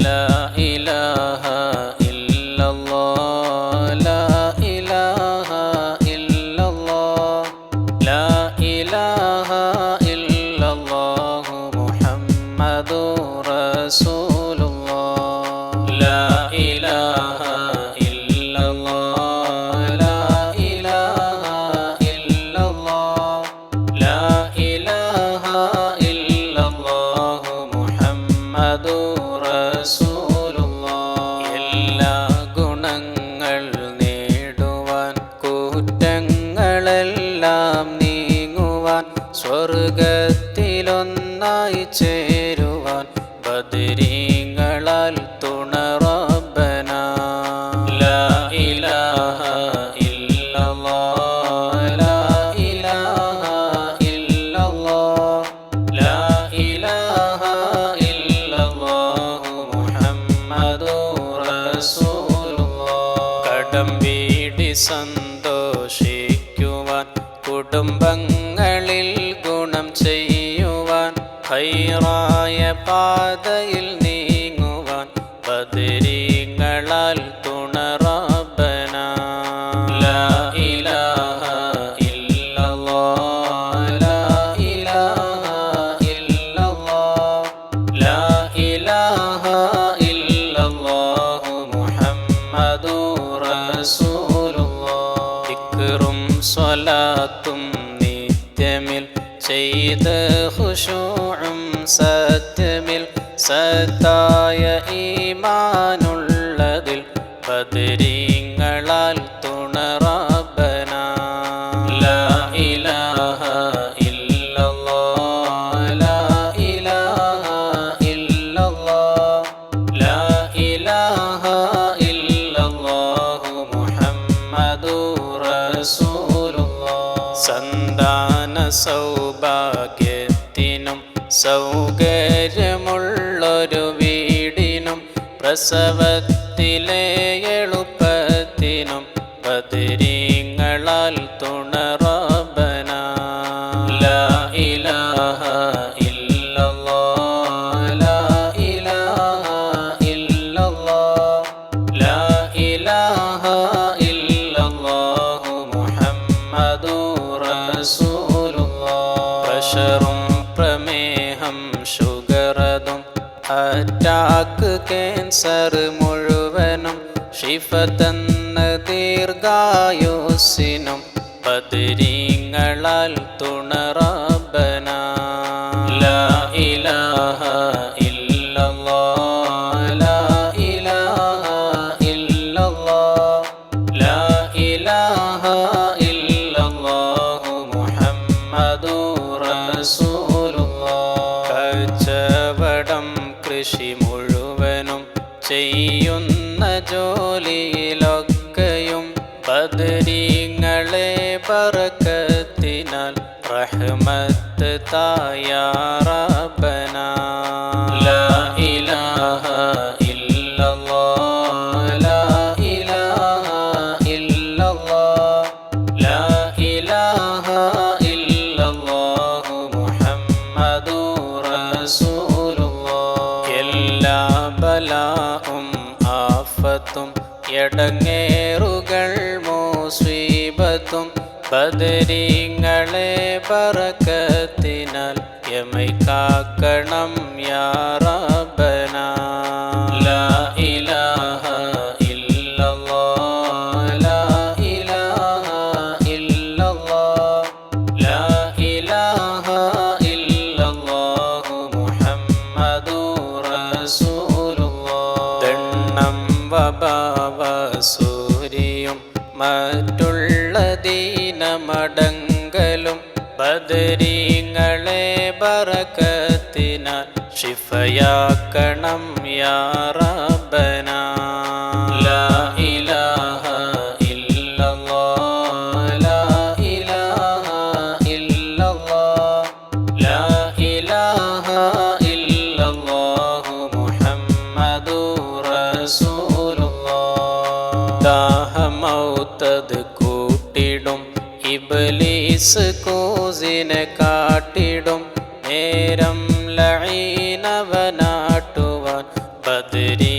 لا إله إلا الله لا إله إلا الله لا إله إلا الله محمد رسول الله لا إله إلا الله لا إله إلا الله لا إله إلا الله محمد رسول الله എല്ലാ ഗുണങ്ങൾ നേടുവാൻ കുറ്റങ്ങളെല്ലാം നീങ്ങുവാൻ സ്വർഗത്തിലൊന്നായി ചേരുവാൻ ബദരീങ്ങളാൽ തുണ റബ്ബന ലാ ഇലാഹ ഇല്ലല്ലാഹ് ലാ ഇലാഹ ഇല്ലല്ലാഹ് ലാ ഇലാഹ ഇല്ലല്ലാഹ് മുഹമ്മദുർ റസൂലുള്ളാഹ് കടം വീടി സന്തോഷിക്കുവാൻ കുടുംബങ്ങളിൽ ഗുണം ചെയ്യുവാൻ ഖൈറായ പാതയിൽ നീങ്ങുവാൻ ബദരീങ്ങളാൽ തുണ റബ്ബന ലാ ഇലാഹ ഇല്ലല്ലാഹ് ലാ ഇലാഹ ഇല്ലല്ലാഹ് ലാ ഇലാഹ ഇല്ലല്ലാഹ് മുഹമ്മദുർ റസൂലുള്ളാഹ് ദിക്റും സ്വലാത്തും നിത്യമിൽ ചെയ്ത് ഖുശൂഉം സത്യമിൽ സത്തായ ഈമാനുള്ളതിൽ ബദരീങ്ങളാൽ തുണ റബ്ബന ലാ ഇലാഹ ഇല്ലല്ലാഹ് ലാ ഇലാഹ ഇല്ലല്ലാഹ് ലാ ഇലാഹ ഇല്ലല്ലാഹ് മുഹമ്മദുർ റസൂലുള്ളാഹ് സന്താന സൗഭാഗ്യത്തിനും സൗകര്യമുള്ളൊരു വീടിനും പ്രസവത്തിലെ എളുപ്പത്തിനും ബദരീങ്ങളാൽ തുണ റബ്ബന ലാ ഇലാഹ ഇല്ലല്ലാഹ് ലാ ഇലാഹ ഇല്ലല്ലാഹ് ലാ ഇലാഹ ഇല്ലല്ലാഹ് മുഹമ്മദുർ റസൂലുള്ളാഹ് പ്രഷറും പ്രമേഹം ഷുഗറതും അറ്റാക്ക് ക്യാൻസർ മുഴുവനും ശിഫ തന്ന ദീർഘായുസ്സിനും ബദരീങ്ങളാൽ തുണ റബ്ബന ലാ ഇലാഹ ഇല്ലല്ലാഹ് ലാ ഇലാഹ ഇല്ലല്ലാഹ് ലാ ഇലാഹ ഇല്ലല്ലാഹ് മുഹമ്മദുർ റസൂലുള്ളാഹ് കച്ചവടം കൃഷി മുഴുവനും ചെയ്യുന്ന ജോലിയിലൊക്കെയും ബദരീങ്ങളെ ബറക്കത്തിനാൽ റഹ്മത്ത് തായ റബ്ബന ലാ ഇലാഹ ഇല്ലല്ലാഹ് ലാ ഇലാഹ ഇല്ലല്ലാഹ് ലാ ഇലാഹ ഇല്ലല്ലാഹ് മുഹമ്മദുർ റസൂലുള്ളാഹ് എല്ലാ ബലാഉം ആഫത്തും എടങ്ങേറുകൾ മുസീബത്തും ബദരീങ്ങളെ ബറക്കത്തിനാൽ യമൈക്കാക്കണം യാ റബ്ബന ലാ ഇലാഹ ഇല്ലല്ലാഹ് ലാ ഇലാഹ ഇല്ലല്ലാഹ് ലാ ഇലാഹ ഇല്ലല്ലാഹ് മുഹമ്മദുർ റസൂലുള്ളാഹ് ദണ്ണം വബാവ സൂരിയും മറ്റുള്ള ദീനമടങ്കലും ബദരീങ്ങളെ ബറക്കത്തിനാൽ ഷിഫയാക്കണം യാ റബ്ബന ലാ ഇലാഹ ഇല്ലല്ലാഹ് ലാ ഇലാഹ ഇല്ലല്ലാഹ് ലാ ഇലാഹ ഇല്ലല്ലാഹ് മുഹമ്മദുർ റസൂലുള്ളാഹ് ദാഹമൗതദ് കൂട്ടിടും ഇബ്ലീസ് കൂസിനെ കാട്ടിടും നേരം ലഈനവനാട്ടുവാൻ أدري